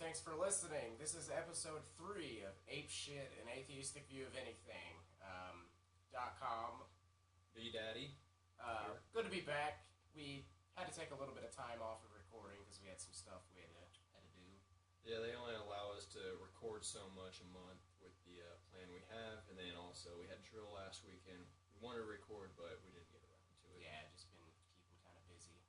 thanks for listening. This is episode 3 of Ape Shit, an atheistic view of anything. .com. B-Daddy. Good to be back. We had to take a little bit of time off of recording because we had some stuff we had to do. Yeah, they only allow us to record so much a month with the plan we have, and then also we had drill last weekend. We wanted to record, but we didn't get around to it. Yeah, just been keeping kind of busy.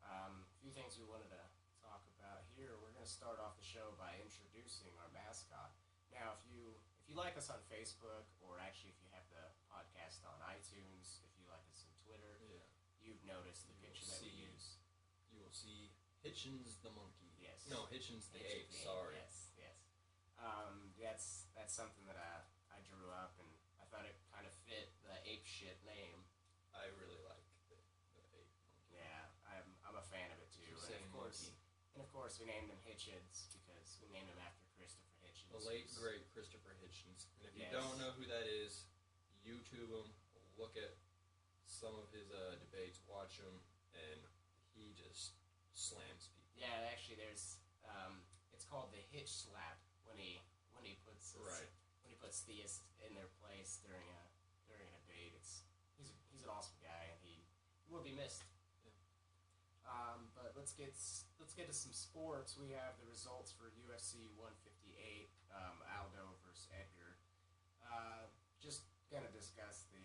A few things we wanted to talk about here. We're going to start off the show by introducing our mascot. Now, if you like us on Facebook, or actually if you have the podcast on iTunes, if you like us on Twitter, you've noticed the picture that we use. You will see Hitchens the monkey. Yes. No, Hitchens the ape. Sorry. Yes. That's something that I drew up, and I thought it kind of fit the Ape Shit name. I really like the ape monkey. Yeah, I'm a fan of it too. And of course, we named him Hitchens because we named him after Christopher Hitchens. The late, great Christopher Hitchens. And if you don't know who that is, YouTube him, look at some of his debates, watch him, and he just slams people. Yeah, actually, there's it's called the Hitch Slap when he puts when he puts theists in their place during a debate. He's an awesome guy, and he will be missed. But let's get to some sports. We have the results for UFC 158, Aldo versus Edgar. Just gonna discuss the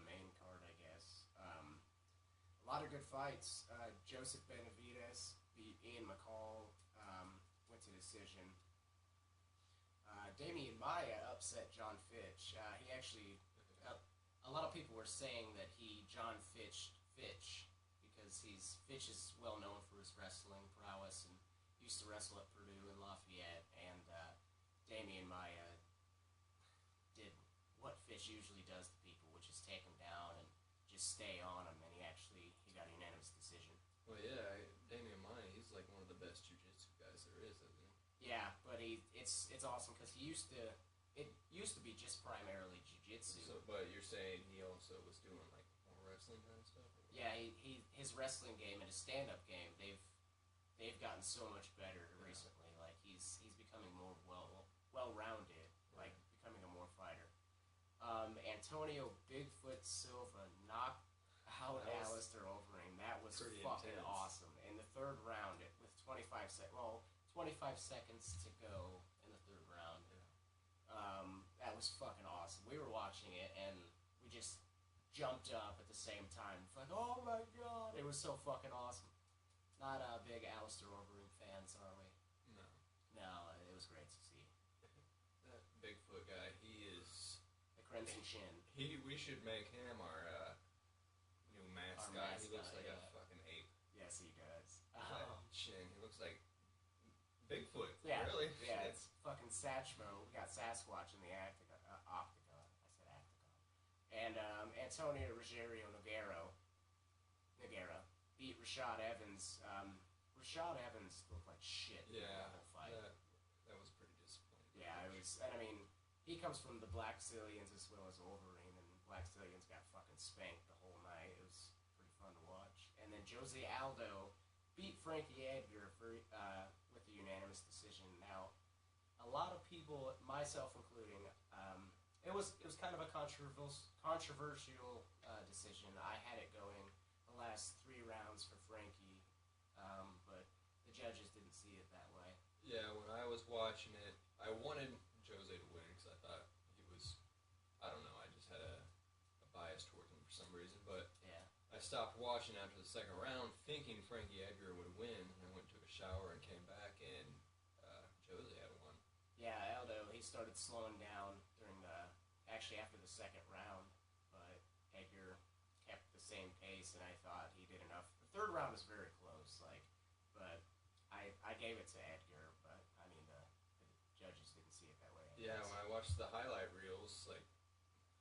main card, I guess. A lot of good fights. Joseph Benavidez beat Ian McCall, went to decision. Damian Maia upset John Fitch. He actually, a lot of people were saying that he John Fitch because Fitch is well known for his wrestling prowess and used to wrestle at Purdue and Lafayette, and Damian Maia did what Fitch usually does to people, which is take him down and just stay on him, and he got a unanimous decision. Well, yeah, Damian Maia, he's like one of the best jiu-jitsu guys there is, isn't he? Yeah, but it's awesome because it used to be just primarily jiu-jitsu. So, but you're saying he also was doing like more wrestling kind of stuff? Yeah, his wrestling game and his stand-up game, they've gotten so much better recently. Like he's becoming more well-rounded, like becoming a more fighter. Antonio Bigfoot Silva knocked out Alistair Overeem. That was fucking intense. Awesome. In the third round, with 25 seconds to go in the third round. Yeah. That was fucking awesome. We were watching it, and we just jumped up at the same time. It's like, oh my god! It was so fucking awesome. Not big Alistair Overeem fans, are we? No, it was great to see. That Bigfoot guy, he is the Crimson Chin. We should make him our new mascot. He looks like a fucking ape. Yes, he does. Chin. He looks like Bigfoot. Yeah, really. Yeah, it's fucking Satchmo. We got Sasquatch in the octagon. I said octagon. And Antonio Rogério Nogueira beat Rashad Evans. Rashad Evans looked like shit in the whole fight. That was pretty disappointing. Yeah, it was. And I mean, he comes from the Black Stallions as well as Overeem, and Black Stallions got fucking spanked the whole night. It was pretty fun to watch. And then Jose Aldo beat Frankie Edgar with a unanimous decision. Now, a lot of people, myself including, it was kind of a controversial decision. I had it going the last 3 rounds for Frankie, but the judges didn't see it that way. Yeah, when I was watching it, I wanted Jose to win because I thought he was, I don't know, I just had a bias towards him for some reason, but I stopped watching after the second round thinking Frankie Edgar would win, and I went and took a shower and came back, and Jose had won. Yeah, Aldo, he started slowing down after the second round, but Edgar kept the same pace, and I thought he did enough. The third round was very close, but I gave it to Edgar, but I mean the judges didn't see it that way. Yeah, when I watched the highlight reels, like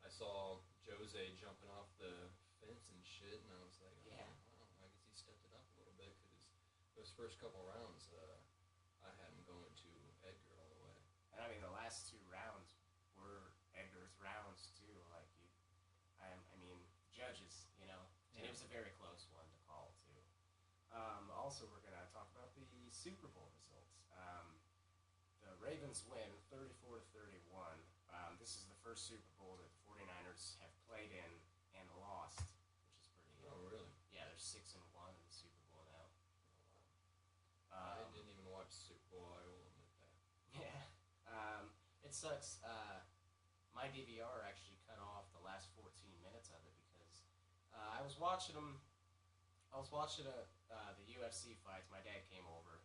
I saw Jose jumping off the fence and shit, and I was like, oh, wow, I guess he stepped it up a little bit because those first couple rounds, I had him going to Edgar all the way. And I mean, the last 2 rounds were Edgar's rounds too. Like I mean, judges, and it was a very close one to call too. Also, we're gonna talk about the Super Bowl results. Ravens win 34-31. This is the first Super Bowl that the 49ers have played in and lost, which is pretty. Oh, really? Yeah, they're 6-1 in the Super Bowl now. I didn't even watch the Super Bowl. I will admit that. Yeah. It sucks. My DVR actually cut off the last 14 minutes of it because I was watching them. I was watching the UFC fights. My dad came over,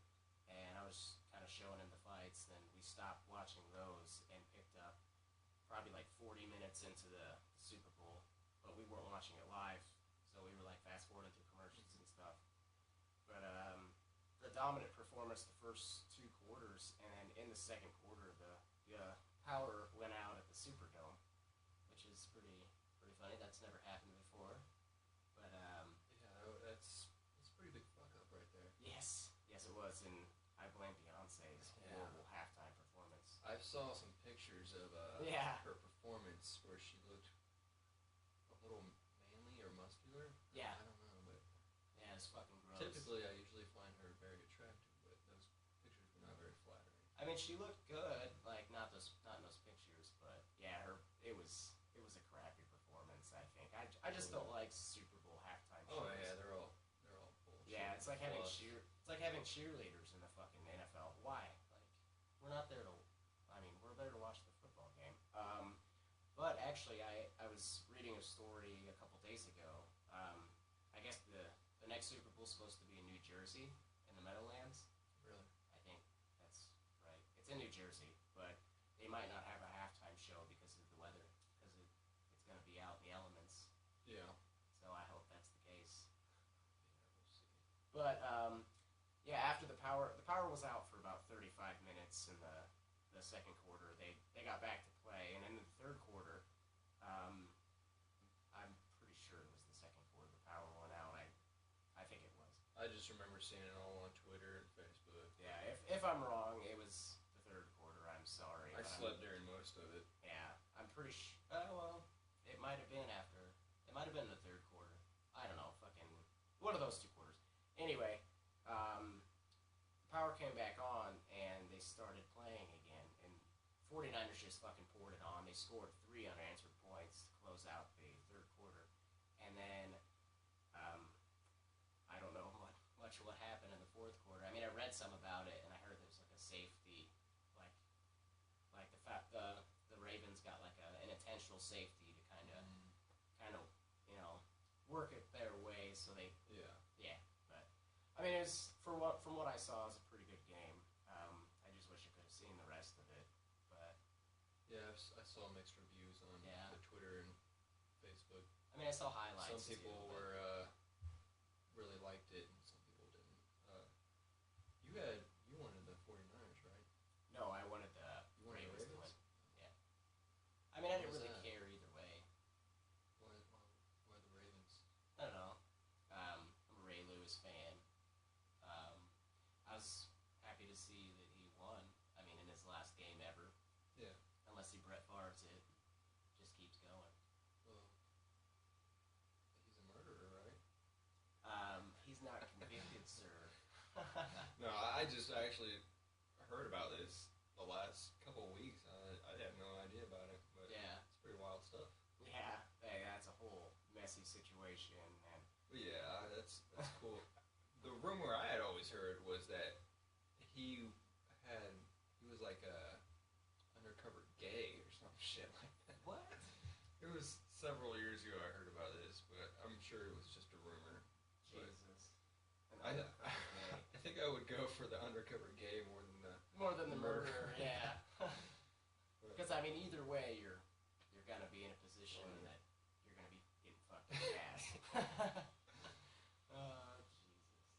and I was kind of showing him the fights. Then we stopped watching those and picked up probably like 40 minutes into the Super Bowl, but we weren't watching it live, so we were like fast forwarding through commercials and stuff. But the dominant performance the first 2 quarters, and then in the second quarter, the power went out at the Superdome, which is pretty funny. That's never happened before. But yeah, that's a pretty big fuck up right there. yes, it was, and I blame Beyonce's horrible halftime performance. I saw some pictures of her performance where she looked a little manly or muscular. Yeah, I don't know, but yeah, it's fucking gross. Typically, I usually find her very attractive, but those pictures were not very flattering. I mean, she looked good, like not in those pictures, but yeah, it was a crappy performance. I think I just don't like Super Bowl halftime shows. Oh yeah, they're all bullshit. Yeah, it's like having cheerleaders in the fucking NFL. Why? Like, we're not there to. I mean, we're there to watch the football game. But actually, I was reading a story a couple days ago. I guess the next Super Bowl is supposed to be in New Jersey in the Meadowlands. Really? I think that's right. It's in New Jersey, but they might not have a halftime show because of the weather, because it's going to be out in the elements. Yeah. So I hope that's the case. Yeah, we'll see. But yeah, after the power was out for about 35 minutes in the second quarter. They got back to play, and in the third quarter, I'm pretty sure it was the second quarter. The power went out. I think it was. I just remember seeing it all on Twitter and Facebook. Yeah, if I'm wrong, it was the third quarter. I'm sorry. I slept during most of it. Yeah, I'm pretty sure. Well, it might have been after. It might have been the third quarter. I don't know. Fucking one of those 2 quarters. Anyway, the power came back on and they started playing again. And 49ers just fucking poured it on. They scored 3 unanswered points to close out the third quarter. And then I don't know much what happened in the fourth quarter. I mean, I read some about it and I heard there was like a safety, like the fact the Ravens got like an intentional safety to kind of work it their way, so they but I mean, it was from what I saw, it was a pretty good game. I just wish I could have seen the rest of it, but yeah, I saw mixed reviews on the Twitter and Facebook. I mean, I saw highlights. Some people were really liked it, and some people didn't. You wanted the 49ers, right? No, I wanted the Ravens to win. Yeah. I mean, I didn't really care either way. Why the Ravens? I don't know. I'm a Ray Lewis fan. I was happy to see that he won. I mean, in his last game ever. Yeah. Unless he Brett Favre's it, just keeps going. Well, he's a murderer, right? He's not convicted, sir. No, I actually heard about this the last couple of weeks. I had no idea about it, but yeah, it's pretty wild stuff. Yeah, that's a whole messy situation, and yeah, that's cool. The rumor I had always heard was that he was like a undercover gay or some shit like that. What? It was several years ago I heard about this, but I'm sure it was just a rumor. Jesus. I think I would go for the undercover gay more than the murderer. Yeah. Because I mean, either way, you're gonna be in a position that you're gonna be getting fucked in the ass. Oh Jesus.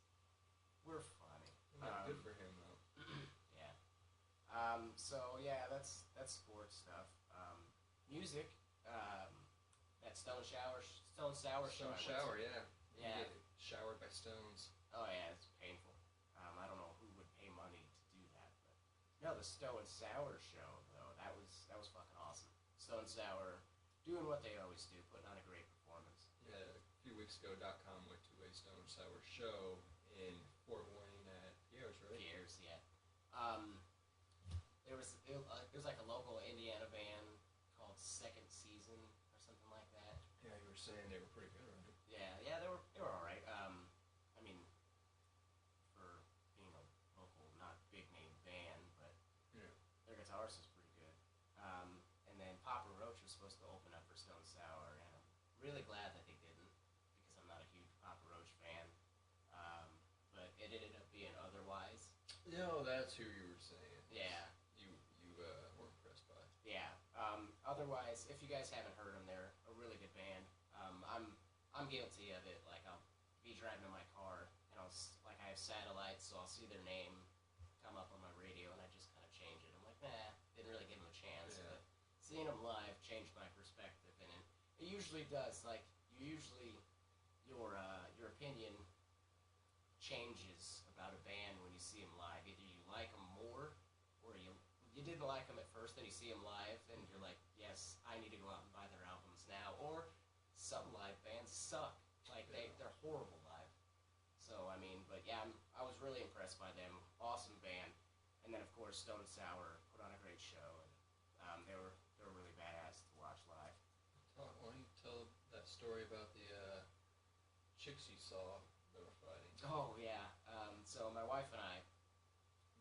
We're funny. Good for him though. Yeah. So yeah, that's sports stuff. Music. That Stone Sour show. Stone Shower, yeah. Yeah. You get showered by stones. Oh yeah, it's painful. I don't know who would pay money to do that, but no, the Stone Sour show though, that was fucking awesome. Stone Sour doing what they always do, putting on a great performance. Yeah, a few weeks ago, .com went to a Stone Sour show in Fort Wayne at Pierre's, right? Pierre's, yeah. It it was like a local Indiana band called Second Season or something like that. Yeah, you were saying they were pretty good, right? Yeah, they were all right. I mean, for being a local, not big name band, but yeah, their guitarist was pretty good. And then Papa Roach was supposed to open up for Stone Sour, and I'm really glad that they didn't because I'm not a huge Papa Roach fan. But it ended up being Otherwise. No, that's who you were saying. Yeah. You were impressed by. Yeah. Otherwise, if you guys haven't heard them, they're a really good band. I'm guilty of it. Like I'll be driving in my car and I have satellites, so I'll see their name come up on my radio, and I just kind of change it. I'm like, nah, didn't really give them a chance. Yeah. But seeing them live changed my perspective, and it usually does. Like your opinion changes about a band when you see them live. Either you like them more, or you didn't like them at first, then you see them live, and you're like, yes, I need to go out and buy their albums now. Or some live bands suck. Like they're horrible live. So I mean, but yeah, I was really impressed by them. Awesome band. And then of course Stone Sour put on a great show, and they were really badass to watch live. Why don't you tell that story about the chicks you saw that were fighting? Oh yeah. So my wife and I,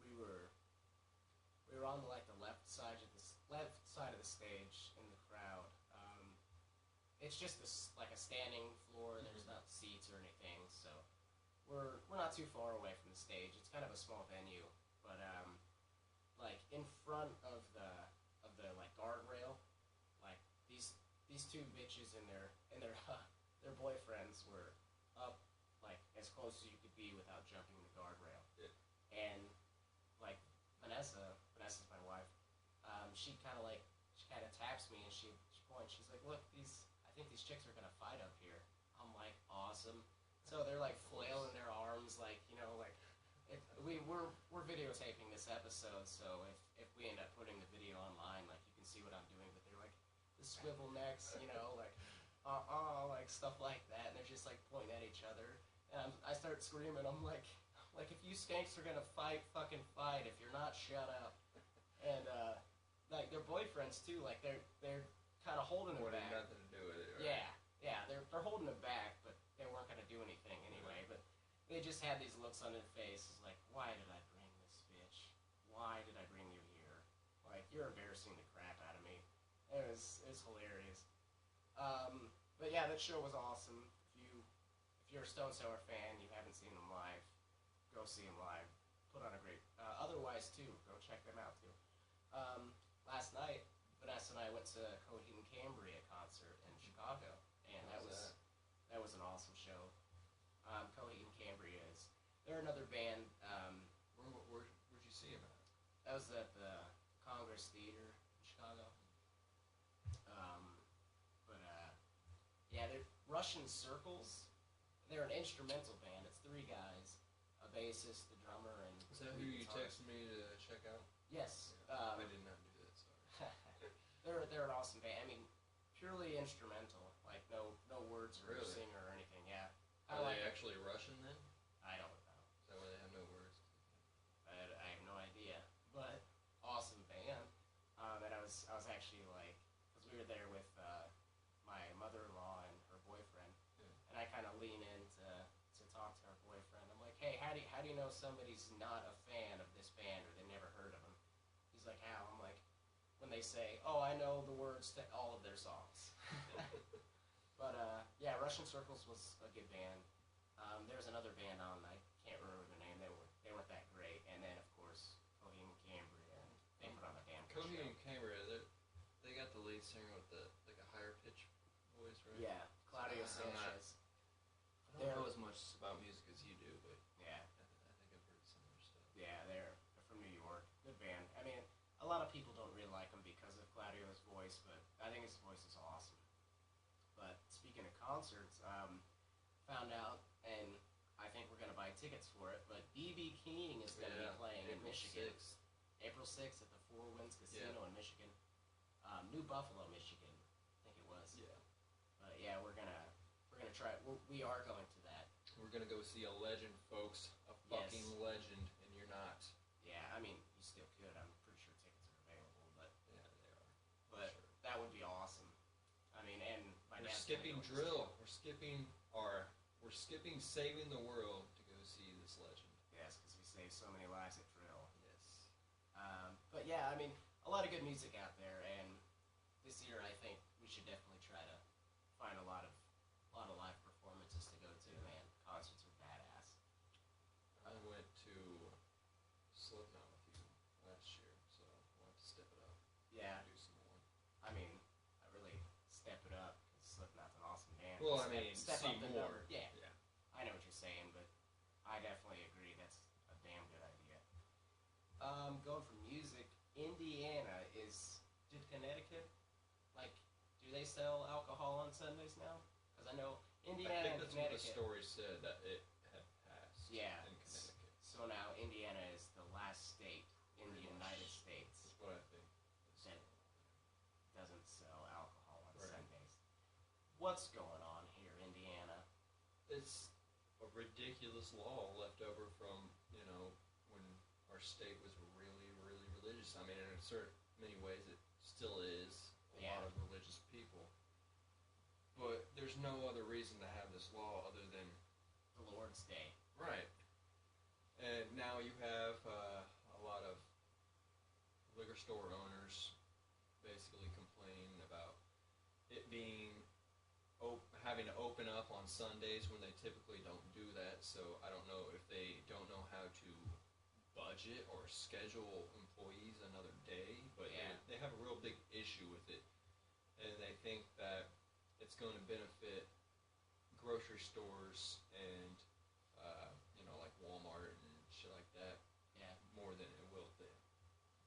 we were on the left side of the stage in the crowd. It's just like a standing floor. There's not seats or anything, so we're not too far away from the stage. It's kind of a small venue, but like in front of the like guardrail, like these two bitches and their their boyfriends were up like as close as you could be without jumping the guardrail. Yeah. And like Vanessa's my wife. She kind of taps me and she points. She's like, "Look, I think these chicks are gonna fight up here." I'm like, "Awesome." So they're like flailing their arms, like we're videotaping this episode. So if we end up putting the video online, like you can see what I'm doing. But they're like the swivel necks, like like stuff like that, and they're just like pointing at each other. And I start screaming. I'm like if you skanks are gonna fight, fucking fight. If you're not, shut up. And like their boyfriends too, like they're kind of holding them back. Nothing to do with it. Right? Yeah, they're holding them back, but they weren't gonna do anything anyway. But they just had these looks on their faces, like, why did I bring this bitch? Why did I bring you here? Like, you're embarrassing the crap out of me. It was hilarious. But yeah, that show was awesome. If you're a Stone Sour fan, you haven't seen them live, go see them live. Put on a great. Otherwise, too, go check them out too. Last night, Vanessa and I went to Coheed and Cambria concert in Chicago, and that was an awesome show. Coheed and Cambria they're another band. Where'd you see them at? That was at the Congress Theater in Chicago. Yeah, they're Russian Circles. They're an instrumental band. It's 3 guys, a bassist, the drummer, and is that who you texted me to check out? Yes. Yeah. I did not do that. Sorry. They're an awesome band. I mean, purely instrumental, like no words or really? Singer or anything. Yeah. Are they actually Russian then? I don't know. Is that why they have no words? I have no idea, but awesome band. And I was actually like, because we were there with my mother-in-law and her boyfriend, and I kind of lean in to talk to her boyfriend. I'm like, hey, how do you know somebody's not a fan of this band or they never heard of them? He's like, how? I'm like, when they say, oh, I know the words to all of their songs. But yeah, Russian Circles was a good band. There was another band on, I can't remember the name. They weren't that great. And then of course Coheed and Cambria, and they put on a damn good Coheed show. and Cambria, they got the lead singer with the like a higher pitch voice, right? Yeah, Claudio Sanchez. I don't know as much about music as you do, but yeah, I think I've heard some of their stuff. Yeah, they're from New York. Good band. I mean, a lot of people don't really like him because of Claudio's voice, but I think his voice is awesome. But speaking of concerts, found out, and I think we're going to buy tickets for it, but B.B. King is going to be playing in Michigan. April 6th at the Four Winds Casino in Michigan. New Buffalo, Michigan, I think it was. Yeah. But yeah, we're gonna try. We are going to that. We're gonna go see a legend, folks. A fucking legend, and you're not. Yeah, I mean, you still could. I'm pretty sure tickets are skipping drill. We're skipping saving the world to go see this legend. Yes, because we save so many lives at drill. Yes. But yeah, I mean, a lot of good music out there, and this year I think we should definitely try to find a lot of live performances to go to. Man, concerts are badass. I went to Slipknot with you last year, so we'll have to step it up. Yeah. Do some more. I mean, I really step it up because Slipknot's an awesome band. Well, I mean, step see up the more. number. Yeah. I know what you're saying, but I definitely agree that's a damn good idea. Going from music, Indiana did Connecticut, like, do they sell alcohol on Sundays now? Because I know Indiana and Connecticut. I think that's what the story said, that it had passed in Connecticut. So now Indiana is the last state in the United States. That's what I think. That doesn't sell alcohol on Sundays. What's going on here, Indiana? It's a ridiculous law left over from, when our state was really, really religious. I mean, in many ways it still is. A lot of religious people. But there's no other reason to have this law other than the Lord's Day. Right. And now you have a lot of liquor store owners basically complaining about it being having to open up on Sundays when they typically don't do that. So I don't know if they don't know how to budget or schedule employees another day, but they have a real big issue with it, and they think that it's going to benefit grocery stores and like Walmart and shit like that more than it will them.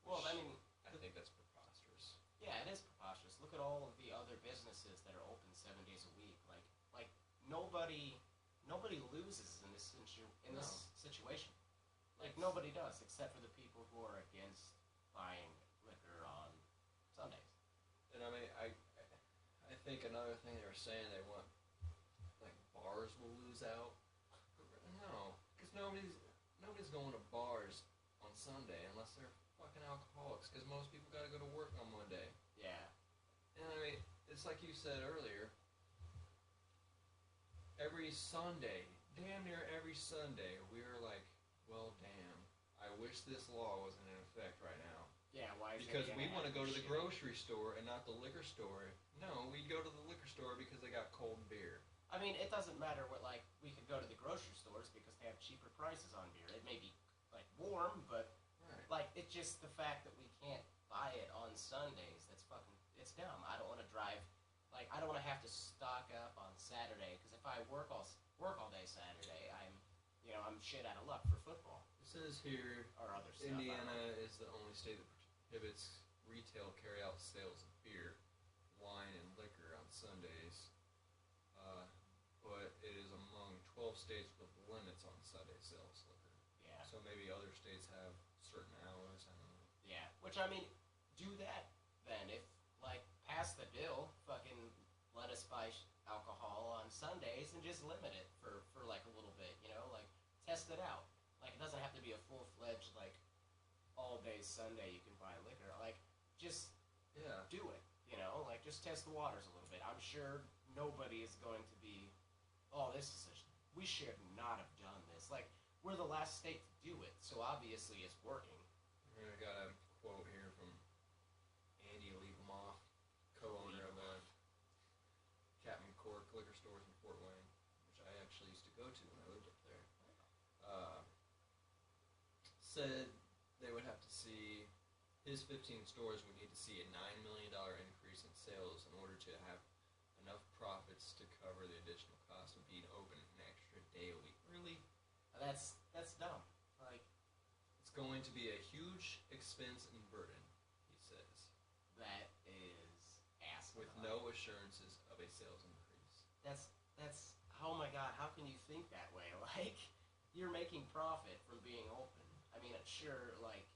Well, I mean, I think that's preposterous. Yeah, it is preposterous. Look at all of the other businesses that are open 7 days a week. Like nobody loses in this situation. Like nobody does, except for the people who are against buying liquor on Sundays. And I mean, I think another thing they were saying, they want like bars will lose out. No, because nobody's going to bars on Sunday unless they're fucking alcoholics. Because most people got to go to work on Monday. Yeah. And I mean, it's like you said earlier. Every Sunday, damn near every Sunday, we're like, well, damn, I wish this law wasn't in effect right now. Yeah, why is because we want to go to the grocery store and not the liquor store. No, we'd go to the liquor store because they got cold beer. I mean, it doesn't matter what, like, we could go to the grocery stores because they have cheaper prices on beer. It may be, like, warm, but, like, it's just the fact that we can't buy it on Sundays. That's fucking, it's dumb. I don't want to drive, like, I don't want to have to stock up on Saturday, because if I work all day Saturday, I'm shit out of luck for football. It says here, or other stuff. Indiana is the only state that prohibits retail carry-out sales of beer, wine, and liquor on Sundays. But it is among 12 states with limits on Sunday sales liquor. Yeah. So maybe other states have certain hours. I don't know. Yeah. Which, I mean, do that then. If, like, pass the bill, fucking let us buy alcohol on Sundays and just limit it for like a little bit, like test it out. Like, it doesn't have to be a full-fledged, like, all day Sunday you can buy liquor. Like, just do it, like, just test the waters a little bit. I'm sure nobody is going to be, we should not have done this. Like, we're the last state to do it, so obviously it's working. I got a quote here from Andy Liebemoff, co-owner of Captain Cork liquor stores in Fort Wayne, which I actually used to go to when I lived up there. Said they would have to see, his 15 stores would need to see a $9 million increase in sales in order to have enough profits to cover the additional cost of being open an extra day a week. Really? That's dumb. Like, it's going to be a huge expense and burden, he says. That is ass. With no assurances of a sales increase. That's oh my god, how can you think that way? Like, you're making profit from being open. I mean, sure, like,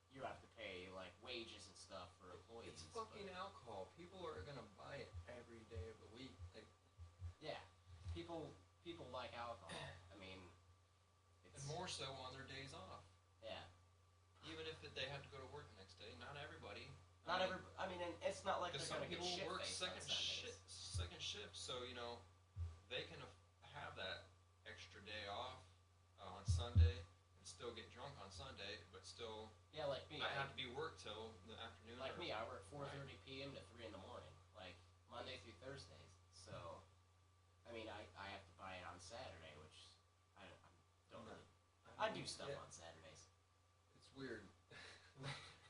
you have to pay, like, wages and stuff for employees. It's fucking alcohol. People are gonna buy it every day of the week. Like, yeah, people like alcohol. I mean, and more so on their days off. Yeah. Even if they have to go to work the next day, not everybody. I mean, and it's not like they're gonna get shit work faced on Sundays. second so they can have that extra day off on Sunday and still get drunk on Sunday, but still like me, I have to be worked till the afternoon. Like me, I work 4:30 p.m. to 3 in the morning, like Monday through Thursdays. So, I mean, I have to buy it on Saturday, which I don't really. I do stuff on Saturdays. It's weird.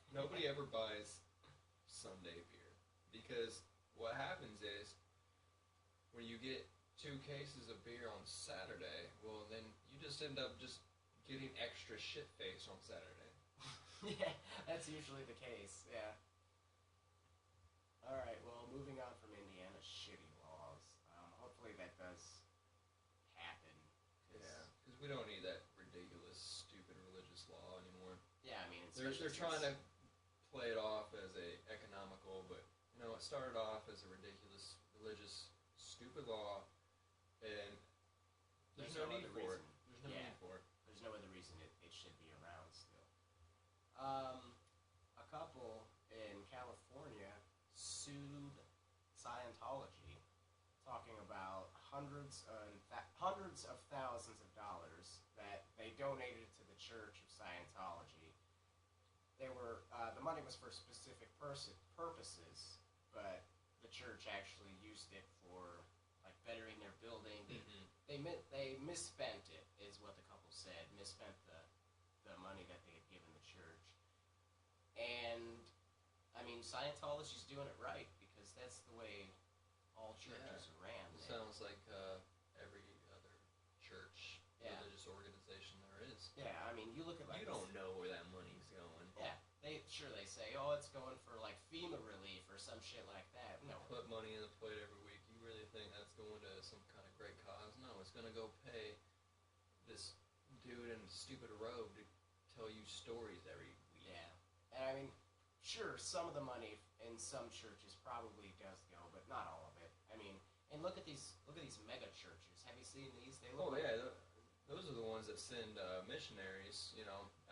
Nobody ever buys Sunday beer because what happens is when you get 2 cases of beer on Saturday, well, then you just end up just getting extra shit faced on Saturday. Yeah, that's usually the case. Yeah. All right. Well, moving on from Indiana's shitty laws. Hopefully that does happen. Yeah, because we don't need that ridiculous, stupid religious law anymore. Yeah, I mean, they're trying to play it off as a economical, but it started off as a ridiculous, religious, stupid law, and there's no need for it. There's no need for it. There's no other reason it should be around still. A couple in California sued Scientology, talking about hundreds of thousands of dollars that they donated to the Church of Scientology. They were the money was for specific purposes, but the church actually used it for like bettering their building. Mm-hmm. They misspent it, is what the couple said. Misspent the money that they had given the church. And I mean, Scientology's doing it right because that's the way all churches are ran. Sounds like every other church, religious organization there is. Yeah, I mean, you look at you don't know where that money's going. Yeah, they say, oh, it's going for like FEMA relief or some shit like that. No, put money in the plate every week. You really think that's going to some kind of great cause? No, it's going to go pay this dude in a stupid robe to tell you stories every week. Yeah, and I mean, sure, some of the money in some churches probably does go, but not all of it. I mean, and look at these mega churches. Have you seen these? They look those are the ones that send missionaries,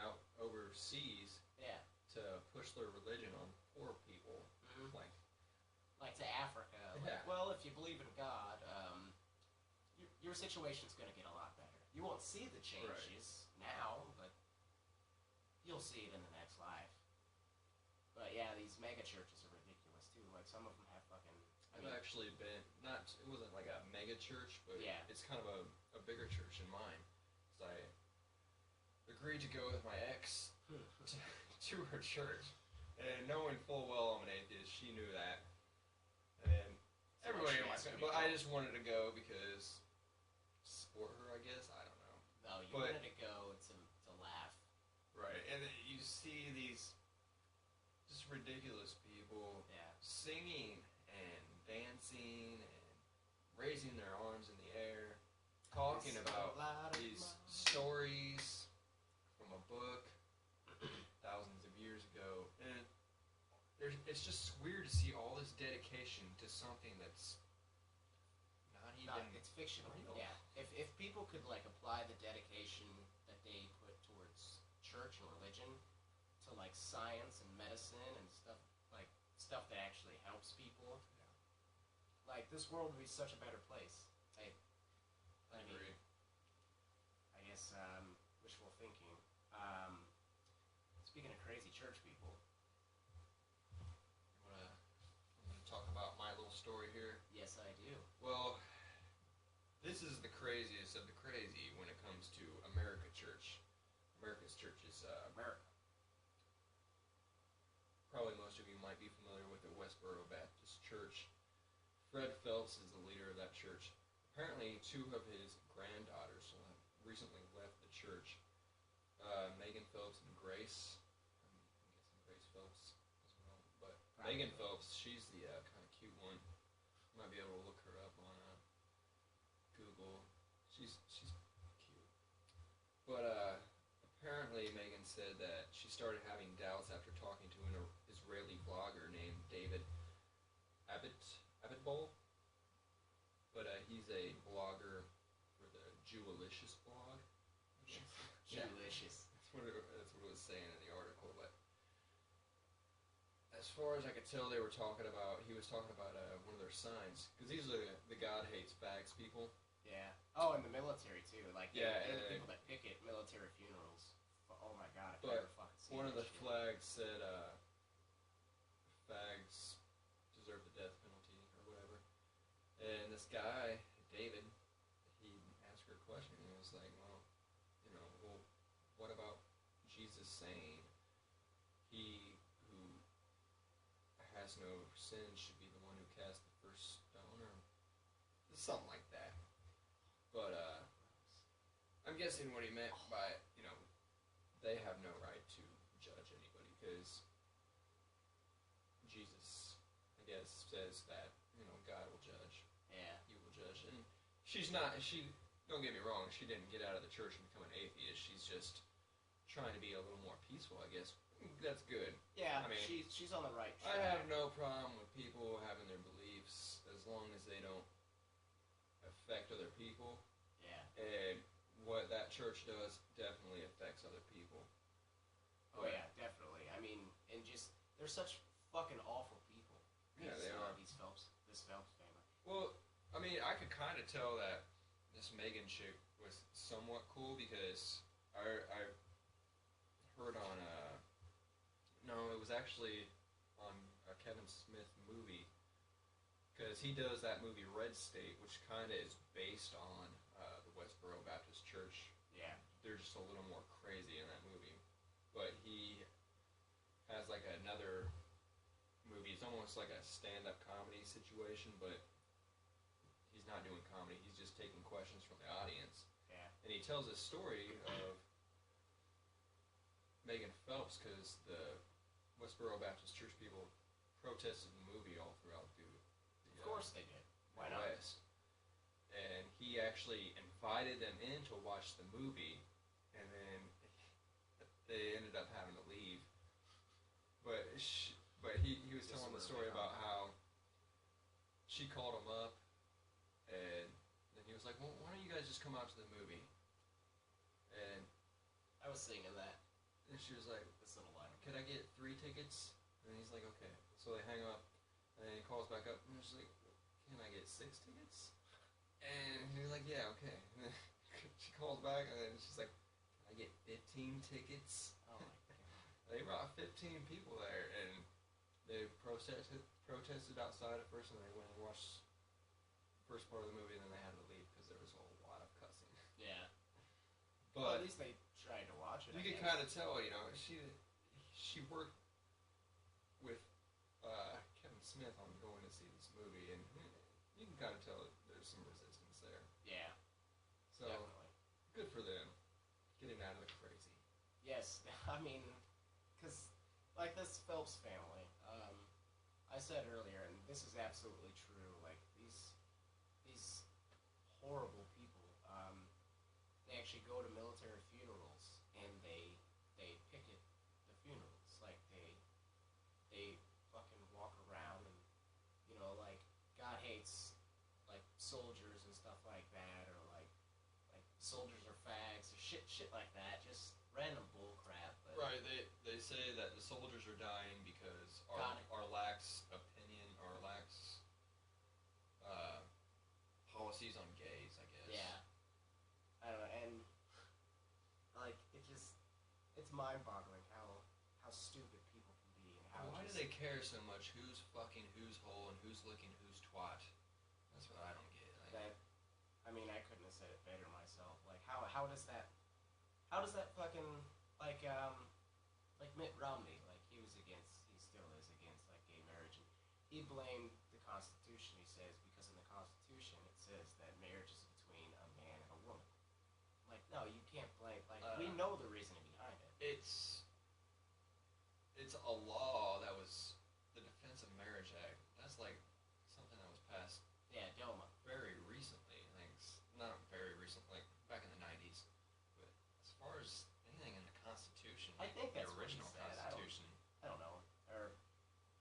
out overseas. Yeah. To push their religion on poor people, like to Africa. Like, well, if you believe in God, your situation's going to get a lot better. You won't see the changes now, but you'll see it in the next life. But yeah, these mega churches are ridiculous too. Like some of them have fucking. I've actually been it wasn't like a mega church, but it's kind of a bigger church in mine. So I agreed to go with my ex to her church, and knowing full well I'm an atheist, she knew that, and everybody else. But I just wanted to go because support her, I guess. I don't know. No, you wanted to go to laugh, right? And then you see these just ridiculous people singing and dancing and raising their arms in the air, talking about these stories from a book thousands of years ago, and it's just weird to see all this dedication to something that's not even. It's fictional. Real. Yeah. If people could like apply the dedication that they put towards church and religion to like science and medicine and stuff that actually helps people, like this world would be such a better place. I agree. I guess wishful thinking. Speaking of crazy church people, I'm going to talk about my little story here. Yes, I do. Well, this is the craziest of the crazy when it comes to America's church is America. Probably most of you might be familiar with the Westboro Baptist Church. Fred Phelps is the leader of that church. Apparently, 2 of his granddaughters recently left the church. Megan Phelps and Grace. I'm guessing Grace Phelps as well. But Megan Phelps, she's the kind of cute one. You might be able to look her up on Google. She's cute. But apparently Megan said that she started having doubts after talking to an Israeli blogger named David Abitbol. But he's a blogger for the Jewelicious blog. Jewelicious. That's what it was saying in the article. But as far as I could tell, he was talking about one of their signs. Because these are the God hates fags people. Yeah. Oh, in the military, too. Like, they're the people that picket military funerals. Oh, my God. If I ever fucking see one of the shit. flags said, fags deserve the death penalty, or whatever. And this guy, David, he asked her a question, and he was like, well, what about Jesus saying he who has no sin should be the one who cast the first stone, or something like that. But I'm guessing what he meant by, they have no right to judge anybody, because Jesus, I guess, says that, God will judge. Yeah. He will judge. And don't get me wrong, she didn't get out of the church and become an atheist. She's just trying to be a little more peaceful, I guess. That's good. Yeah, I mean, she's on the right track. I have no problem with people having their beliefs as long as they don't affect other people. Yeah. And what that church does definitely affects other people. Oh, yeah, definitely. I mean, and just, they're such fucking awful people. Yeah, they are. This Phelps family. Well, I mean, I could kind of tell that this Megan chick was somewhat cool, because I heard on it was actually on a Kevin Smith movie, because he does that movie Red State, which kind of is based on the Westboro Baptist Church. Yeah. They're just a little more crazy in that movie. But he has like another movie. It's almost like a stand-up comedy situation, but he's not doing comedy. He's just taking questions from the audience. Yeah. And he tells a story of Megan Phelps, because the Westboro Baptist Church people protested the movie all throughout the of course they did. Why not? West. And he actually invited them in to watch the movie, and then they ended up having to leave. But he was telling the story about how she called him up, and then he was like, well, why don't you guys just come out to the movie? And I was thinking that. And she was like, this little line. Could I get 3 tickets? And he's like, okay. So they hang up, and then he calls back up, and she's like, can I get 6 tickets? And he's like, yeah, okay. And then she calls back, and then she's like, can I get 15 tickets? Oh my God. They brought 15 people there, and they protested outside at first, and they went and watched the first part of the movie, and then they had to leave because there was a lot of cussing. Yeah. But well, at least they tried to watch it. You can kind of tell, she worked with Kevin Smith on going to see this movie, and you can kind of tell there's some resistance there. Yeah. So, definitely. Good for them. Getting out of the crazy. Yes. I mean, because, like this Phelps family, I said earlier, and this is absolutely true, like, these horrible people, they actually go to military funerals, and they picket the funerals. Like, they fucking walk around, and, like, God hates, like, soldiers and stuff like that, or, like soldiers are fags, or shit like that, just random bull crap. But right, they say that the soldiers are dying because our lax opinion, our lax policies on gays, I guess. Yeah. I don't know, and like it's mind-boggling how stupid people can be, and how. Why do they care so much who's fucking whose hole and who's licking whose twat? That's what I don't get. I mean, I couldn't have said it better myself. Like, how does that fucking like Mitt Romney, like he still is against like gay marriage, and he blamed the Constitution. He says because in the Constitution it says that marriage is between a man and a woman. Like, no, you can't blame. Like, we know the reasoning behind it. It's a law that was the Defense of Marriage Act. That's like something that was passed. Yeah, DOMA. Very recently. Like, not very recent, like back in the 90s. But as far as anything in the Constitution, I think that's the original what he said. Constitution. I don't know.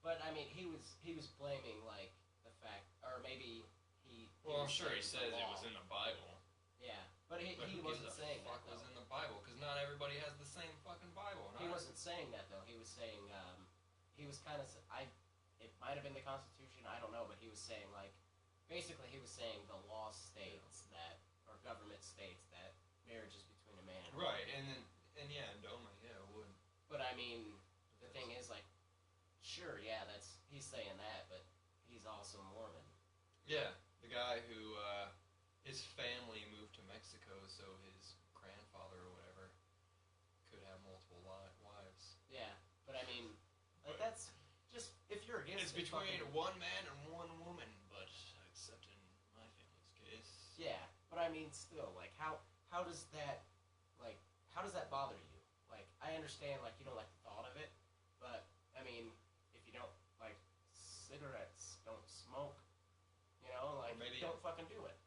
But I mean, he was blaming like the fact, or maybe he. Well, I'm sure he says it was in the Bible. Yeah, but he wasn't saying that. What was in the Bible? Because not everybody has the same fucking Bible. He wasn't saying that though. He was saying he was kind of it might have been the Constitution, I don't know, but he was saying like basically he was saying the law states that or government states that marriage is between a man and a woman. Right, and endowment, yeah, it would. But I mean, the thing is like, sure, yeah, he's saying that, but he's also Mormon. Yeah, the guy who his family moved to Mexico, so his grandfather or whatever could have multiple wives. Yeah, but I mean, like that's just if you're against. It's between one man and one woman, but except in my family's case. Yeah, but I mean, still, like how does that bother you? Like, I understand, like you don't like the thought of it, but I mean, if you don't like cigarettes, don't smoke. You know, like don't fucking do it.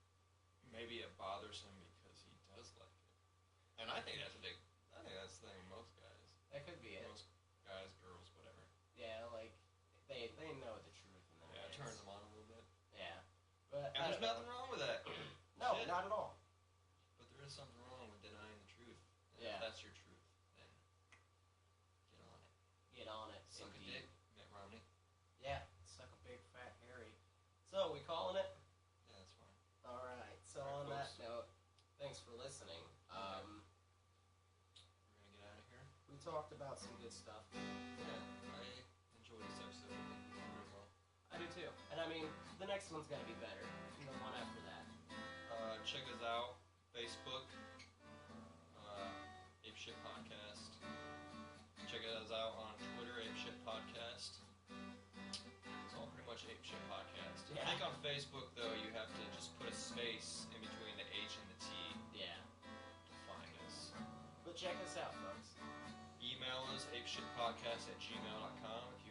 Maybe it bothers him because he does like it, and I think that's the thing with most guys. That could be it. Most guys, girls, whatever. Yeah, like they know the truth in their heads. It turns them on a little bit. Yeah, but and there's nothing wrong with that. No, not at all. But there is something wrong with denying the truth. And yeah. If that's your truth, then get on it. Get on it. Suck a dick, Mitt Romney. Yeah, suck a big fat hairy. So, we calling it? Yeah, that's fine. Alright, so on that note, thanks for listening. We're gonna get out of here. We talked about some good stuff. Yeah, I enjoyed this episode very well. I do too. And I mean, the next one's gonna be better than the one after that. Check us out, Facebook, Ape Shit Podcast. Check us out on Twitter, Ape Shit Podcast. It's all pretty much Ape Shit Podcast. Yeah. I think on Facebook, though, you have to just put a space in between the H and the T. Yeah. To find us. But check us out, folks. Email us, apeshitpodcast@gmail.com if